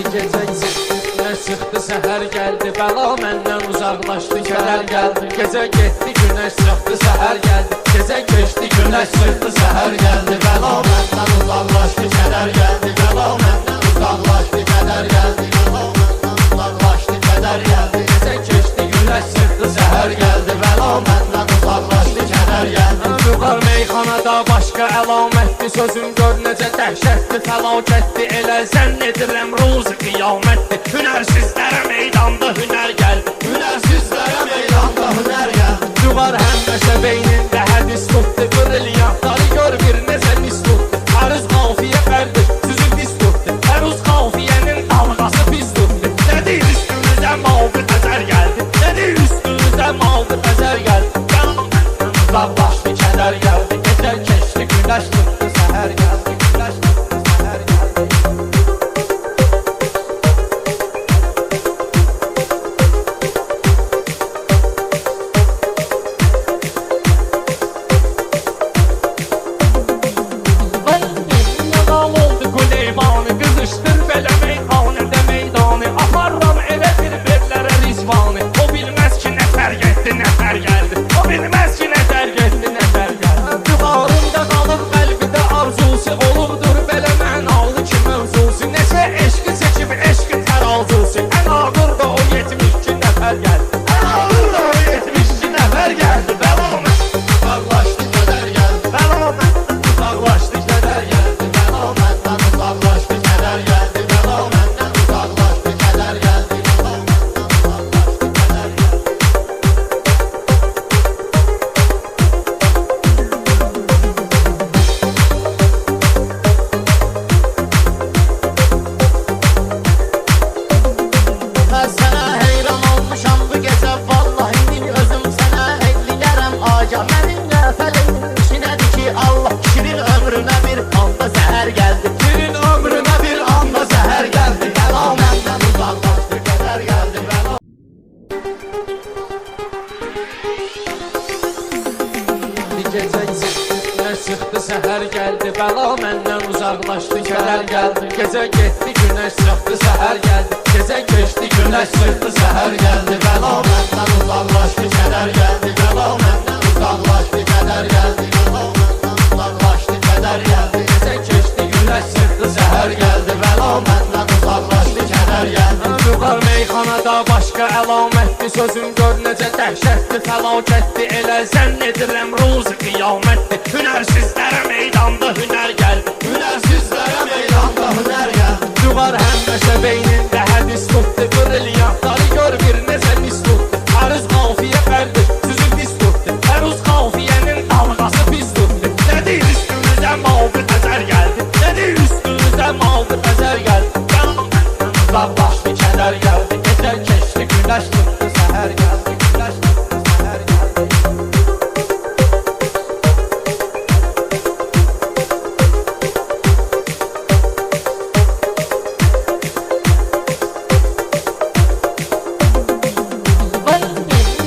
Gecə günəş çıxdı, səhər gəldi, bəla məndən uzaqlaşdı, kədər gəldi. Gecə getdi, günəş çıxdı, səhər gəldi. Gecə keçdi, günəş çıxdı, səhər gəldi, bəla məndən uzaqlaşdı, kədər gəldi. Bəla məndən uzaqlaşdı, kədər gəldi. Bəla məndən uzaqlaşdı, kədər gəldi. Gecə keçdi, günəş çıxdı, səhər gəldi, bəla məndən uzaqlaşdı, kədər gəldi. Vüqar meyxanada başqa əlamətdir, sözün gör necə dəhşətdir, fəlakətdir. Elə zənn edirəm ruzi qiyamətdir. Hünərsizlərə meydanda hünər gəldi. Hünərsizlərə meydanda hünər gəldi. Vüqar həmişə beynində hədis tutdu, brilyantları gör bir necə mis tutdu. Əruz qafiyə qardır, süzü pis tutdu. Əruz qafiyənin dalğası pis tutdu. Nədir üstümüzə mavi əzər gəldi. Nədir üstümüzə mavi əzər gəldi. Uzaqlaşdı, kədər gəldi. Gecə keçdi, günəş çıxdı, səhər gəldi. Günəş çıxdı, səhər gəldi. Nadal oldu Quleymanı, qızışdır belə meyxanədə meydanı. Aparram elə bir bellərə rizvanı. O bilməz ki, nəfər getdi, nəfər gəldi. O bilməz ki, nəfər getdi, nəfər gəldi. Vüqarında qalıb qəlbində arzusu, olurdur belə mənalı ki mövzusu. Neçə eşqi çəkib eşqi təralcısı. Ən ağır da o 72 nəfər gəldi. Ən ağır da o 72 nəfər gəldi. Bəla məndən uzaqlaşdı, kədər gəldi. Bəla məndən uzaqlaşdı, kədər gəldi. Bəla məndən uzaqlaşdı, kədər gəldi. Bəla məndən uzaqlaşdı, kədər gəldi. Bəla məndən uzaqlaşdı, kədər gəldi. Mən sənə heyran olmuşam bu gecə, vallahi min özüm sənə eyləyərəm aca. Mənim nəfəlim işinədir ki, Allah şirin ömrümə bir anda zəhər gəldi. Şirin ömrümə bir anda zəhər gəldi. Bəla məndən uzaqlaşdı, kədər gəldi. Bəla Gecə günəş çıxdı, səhər gəldi, bəla məndən uzaqlaşdı, kədər gəldi. Gecə getdi, günəş çıxdı, səhər gəldi. Gecə keçdi, günəş çıxdı, səhər gəldi. Bəla məndən uzaqlaşdı, kədər gəldi. Bəla məndən uzaqlaşdı, kədər gəldi. Bəla məndən uzaqlaşdı, kədər gəldi. Gecə keçdi, günəş çıxdı, səhər gəldi. Bəla məndən uzaqlaşdı, kədər gəldi. Vüqar meyxanada başqa əlamətdir, sözün gör necə dəhşətdir, fəlakətdir. Elə zənn edirəm ruzi qiyamətdir. Hünərsizlərə meydanda hünər gəldi. Hünərsizlərə meydanda hünər gəldi. Vüqar həmişə beynində hədis tutdu, brilyantları gör bir necə mis tutdu. Əruz qafiyə qardır, süzü pis tutdu. Əruz qafiyənin dalğası pis tutdu. Nədir üstümüzə mavi əzər gəldi. Nədir üstümüzə mavi əzər gəldi. Uzaqlaşdı, kədər gəldi. Gecə keçdi, günəş çıxdı, səhər gəldi. Günəş çıxdı, səhər gəldi.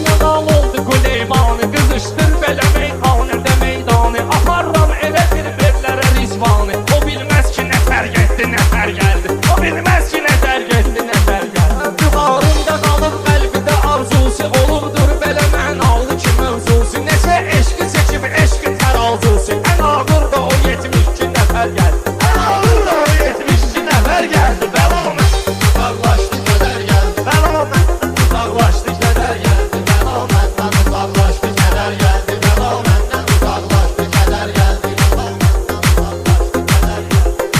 Nadal oldu Quleymanı, qızışdır belə meyxanədə meydanı. Aparram elə bir bellərə rizvanı. O bilməz ki, nəfər getdi, nəfər gəldi. O bilməz ki, nəfər getdi, nəfər gəldi. Vüqarında qalıb qəlbində arzusu, olurdur belə mənalı ki mövzusu. Neçə eşqi çəkib eşqi təralcısı. Ən ağır da o 72 nəfər gəldi. Ən ağır da o 72 nəfər gəldi. Bəla məndən uzaqlaşdı, kədər gəldi. Bəla məndən uzaqlaşdı, kədər gəldi. Bəla məndən uzaqlaşdı, kədər gəldi. Bəla məndən uzaqlaşdı, kədər gəldi. Bəla məndən uzaqlaşdı, kədər gəldi.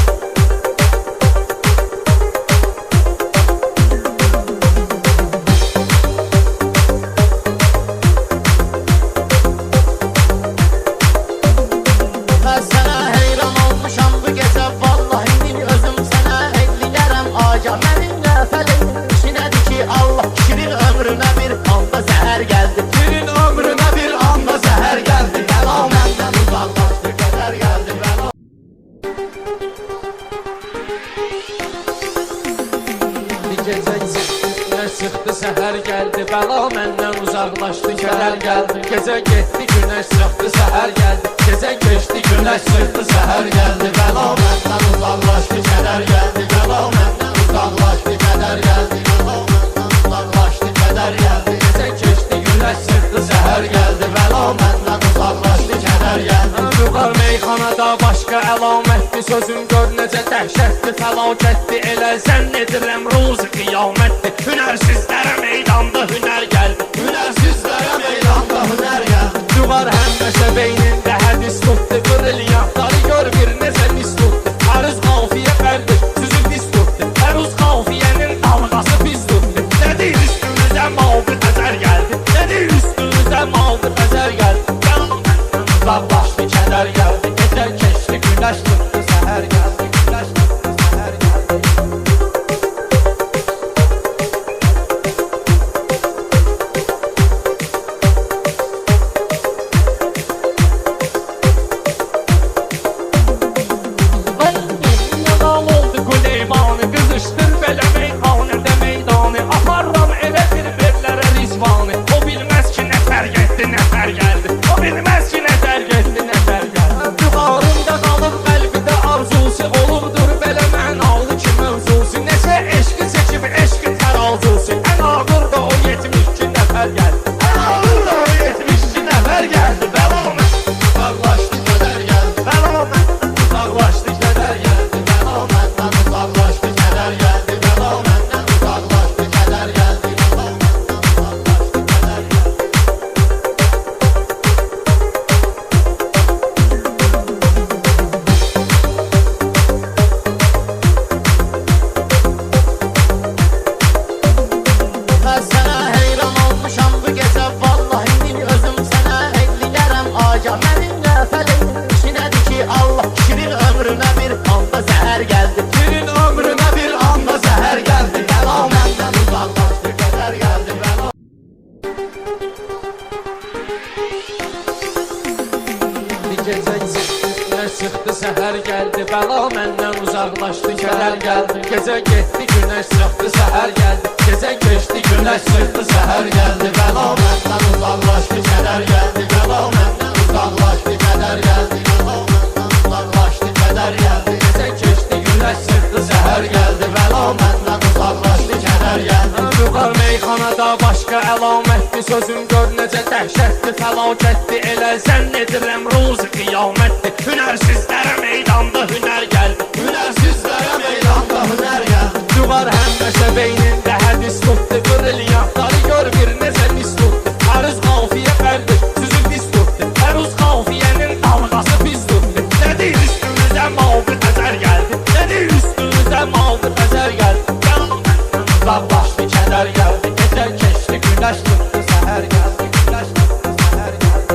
Mən sənə heyran olmuşam bu gecə, vallahi min özüm sənə eyləyərəm aca. Mənim nəfəlim işinədir ki, Allah şirin ömrümə bir anda zəhər gəldi. Şirin ömrümə bir anda zəhər gəldi. Bəla məndən uzaqlaşdı, kədər gəldi. Bəla Gecə günəş günəş çıxdı, səhər gəldi, bəla məndən uzaqlaşdı, kədər gəldi. Gecə getdi, günəş çıxdı, səhər gəldi, gecə keçdi, günəş çıxdı, səhər gəldi, bəla məndən uzaqlaşdı, kədər gəldi, bəla məndən uzaqlaşdı, kədər gəldi, bəla məndən uzaqlaşdı, kədər gəldi. Gecə keçdi, günəş çıxdı, səhər gəldi, bəla məndən uzaqlaşdı, kədər gəldi. Vüqar meyxanada başqa əlamətdir, sözün gör necə dəhşətdir, fəlakətdir, elə zənn edirəm ruzi qiyamətdir. Hünərsizlərə meydanda hünər gəldi, hünərsizlərə meydanda hünər gəldi. Vüqar həmişə beynində hədis tutdu, brilyantları gör bir necə mis tutdu. Əruz qafiyə qərdir, süzü pis tutdu, əruz qafiyənin dalğası pis tutdu. Nədir üstümüzə maldı əzər gəldi, nədir üstümüzə maldı əzər gəldi. Uzaqlaşdı, kədər gəldi, gecə keçdi, günəş çıxdı, səhər gəldi, günəş çıxdı, səhər gəldi. Nəqal oldu Quleymanı, qızışdır belə meyxanədə meydanı. Aparram elə bir verlərə rizvanı, o bilməz ki, nə fərq etdi, nə fərq gəldi. O bilməz ki, nə fərq etdi, nə fərq gəldi. Yuxarında qalıb qəlbində arzusu, olurdur belə mənalı ki mövzusu. Neçə eşqi çəkib eşqi təralzusu, ən ağır da o 72 nəfər gəldi, ən ağır da o 72 nəfər gəldi. Bəla məndən uzaqlaşdı, kədər gəldi, bəla məndən uzaqlaşdı, kədər gəldi, bəla məndən uzaqlaşdı, kədər gəldi, bəla məndən uzaqlaşdı, kədər gəldi, bəla məndən uzaqlaşdı, kədər gəldi. Mən sənə heyran olmuşam bu gecə, vallahi min özüm sənə eyləyərəm aca. Mənim nəfəlim işinədir ki, Allah şirin ömrümə bir anda zəhər gəldi, şirin ömrümə bir anda zəhər gəldi. Bəla məndən uzaqlaşdı, kədər gəldi, bəla. Bir gecə günəş çıxdı, səhər gəldi, bəla məndən uzaqlaşdı, kədər gəldi. Gecə getdi, günəş çıxdı, səhər gəldi, gecə keçdi, günəş çıxdı, səhər gəldi, bəla məndən uzaqlaşdı, kədər gəldi, bəla məndən uzaqlaşdı, kədər gəldi, bəla məndən uzaqlaşdı, kədər gəldi. Gecə keçdi, günəş çıxdı, səhər gəldi, bəla məndən uzaqlaşdı, kədər gəldi. Vüqar meyxanada başqa əlamətdir, sözün gör necə dəhşətdir, fəlakətdir, elə zənn edirəm ruzi qiyamətdir. Hünərsizlərə meydanda hünər gəldi, hünərsizlərə meydanda hünər gəldi. Vüqar həmişə beynində hədis tutdu, brilyantları gör bir necə mis tutdu. Əruz qafiyə qərdir, süzü pis tutdu, əruz qafiyənin dalğası pis tutdu. Nədir üstümüzə maldı əzər gəldi, nədir üstümüzə maldı əzər gəldi. Uzaqlaşdı, kədər gəldi, gecə keçdi, günəş çıxdı, səhər gəldi, günəş çıxdı, səhər gəldi.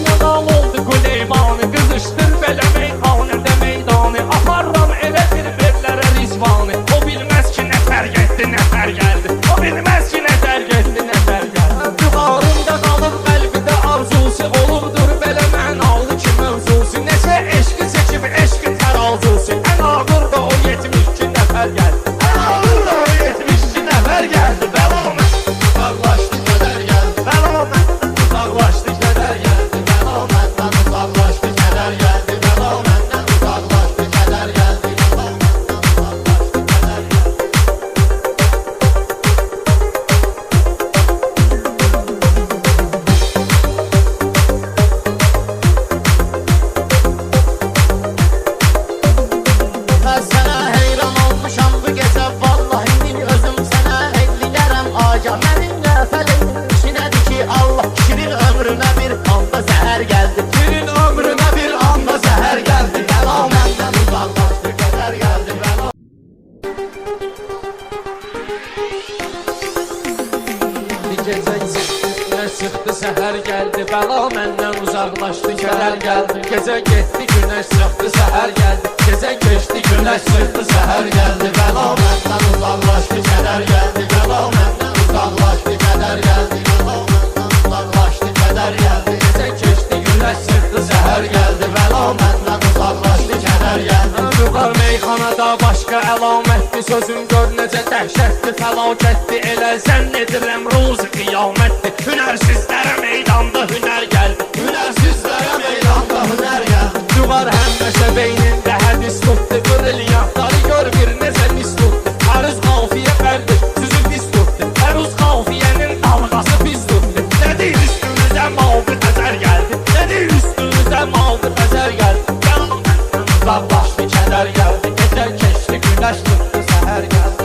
Nəqal oldu Quleymanı, qızışdır belə meyxanədə meydanı. Aparram elə bir verlərə rizvanı, o bilməz ki, nə fərq etdi, nə fərq gəldi. O bilməz ki, nə fərq etdi, nə fərq gəldi. Yuxarında qalıb qəlbində arzusu, olurdur belə mənalı ki mövzusu. Neçə eşqi çəkib eşqi təralzusu, ən ağır da o 72 nəfər gəldi, ən ağır da o 72 nəfər gəldi. Bəla məndən uzaqlaşdı, kədər gəldi, bəla məndən uzaqlaşdı, kədər gəldi, bəla məndən uzaqlaşdı, kədər gəldi, bəla məndən uzaqlaşdı, kədər gəldi, bəla məndən uzaqlaşdı, kədər gəldi. Mən sənə heyran olmuşam bu gecə, vallahi min özüm sənə eyləyərəm aca. Mənim nəfəlim işinədir ki, Allah şirin ömrümə bir anda zəhər gəldi, şirin ömrümə bir anda zəhər gəldi. Bəla məndən uzaqlaşdı, kədər gəldi, bəla. Bir gecə günəş çıxdı, səhər gəldi, bəla məndən uzaqlaşdı, kədər gəldi. Gecə getdi, günəş çıxdı, səhər gəldi, gecə keçdi, günəş çıxdı, səhər gəldi, bəla məndən uzaqlaşdı, kədər gəldi, bəla məndən uzaqlaşdı, kədər gəldi, bəla səhər gəldi, bəla məndən uzaqlaşdı, kədər gəldi. Vüqar meyxanada başqa əlamətdir, sözün gör necə dəhşətdir, fəlakətdir, elə zənn edirəm ruzi qiyamətdir. Hünərsizlərə meydanda hünər gəldi, hünərsizlərə meydanda hünər gəldi. Vüqar həmişə beynində hədis tutdu, brilyantları gör bir necə mis tutdu. Əruz qafiyə fərdir, süzü pis tutdu, əruz qafiyənin dalğası pis tutdu. Nədir üstümüzə mavi əzər gəldi, nədir üstümüzə mavi əzər gəldi. Uzaqlaşdı, kədər gəldi, gecə keçdi, günəş tutdu, səhər gəldi.